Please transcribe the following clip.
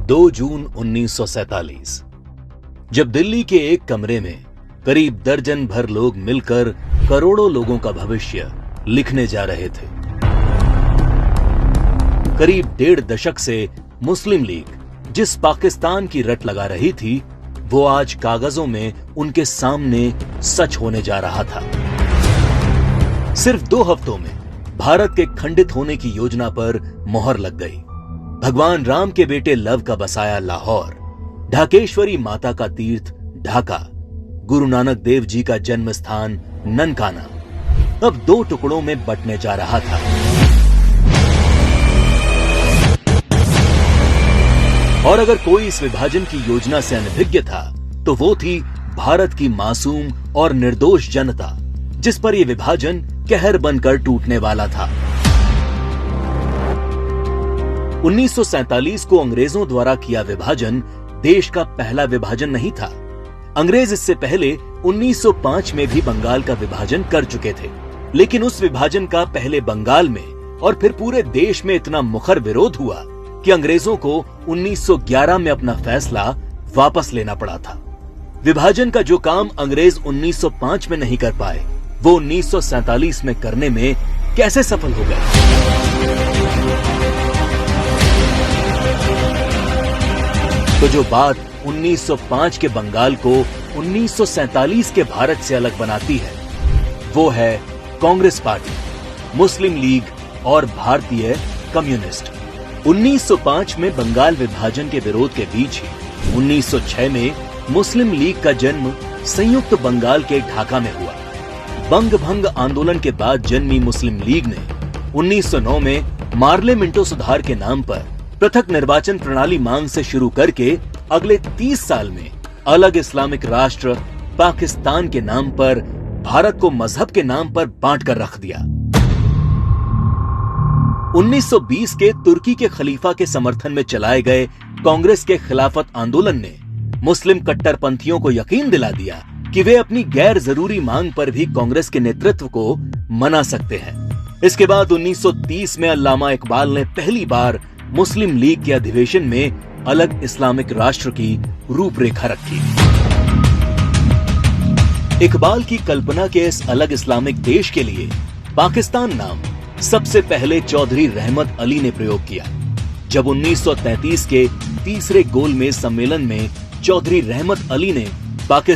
2 जून 1947 जब दिल्ली के एक कमरे में करीब दर्जन भर लोग मिलकर करोड़ों लोगों का भविष्य लिखने जा रहे थे। करीब 1.5 दशक से मुस्लिम लीग जिस पाकिस्तान की रट लगा रही थी, वो आज कागजों में उनके सामने सच होने जा रहा था। सिर्फ 2 हफ्तों में भारत के खंडित होने की योजना पर मोहर लग गई। भगवान राम के बेटे लव का बसाया लाहौर, ढाकेश्वरी माता का तीर्थ ढाका, गुरु नानक देव जी का जन्म स्थान ननकाना अब 2 टुकड़ों में बंटने जा रहा था। और अगर कोई इस विभाजन की योजना से अनभिज्ञ था तो वो थी भारत की मासूम और निर्दोष जनता, जिस पर यह विभाजन कहर बनकर टूटने वाला था। 1947 को अंग्रेजों द्वारा किया विभाजन देश का पहला विभाजन नहीं था। अंग्रेज इससे पहले 1905 में भी बंगाल का विभाजन कर चुके थे, लेकिन उस विभाजन का पहले बंगाल में और फिर पूरे देश में इतना मुखर विरोध हुआ कि अंग्रेजों को 1911 में अपना फैसला वापस लेना पड़ा था। विभाजन का जो काम अंग्रेज 1905 में नहीं कर पाए, वो 1947 में करने में कैसे सफल हो गए? तो जो बात 1905 के बंगाल को 1947 के भारत से अलग बनाती है, वो है कांग्रेस पार्टी, मुस्लिम लीग और भारतीय कम्युनिस्ट। 1905 में बंगाल विभाजन के विरोध के बीच ही 1906 में मुस्लिम लीग का जन्म संयुक्त बंगाल के ढाका में हुआ। बंग भंग आंदोलन के बाद जन्मी मुस्लिम लीग ने 1909 में मार्ले मिंटो सुधार के नाम पर पृथक निर्वाचन प्रणाली मांग से शुरू करके अगले 30 साल में अलग इस्लामिक राष्ट्र पाकिस्तान के नाम पर भारत को मजहब के नाम पर बांट कर रख दिया। 1920 के तुर्की के खलीफा के समर्थन में चलाए गए कांग्रेस के खिलाफत आंदोलन ने मुस्लिम कट्टरपंथियों को यकीन दिला दिया कि वे अपनी गैर जरूरी मांग पर भी कांग्रेस के नेतृत्व को मना सकते हैं। इसके बाद 1930 में अल्लामा इकबाल ने पहली बार मुस्लिम लीग के अधिवेशन में अलग इस्लामिक राष्ट्र की रूपरेखा रखी। इकबाल की कल्पना के इस अलग इस्लामिक देश के लिए पाकिस्तान नाम सबसे पहले चौधरी रहमत अली ने प्रयोग किया। जब 1933 के तीसरे गोलमेज सम्मेलन में चौधरी रहमत अली ने पाकिस्तान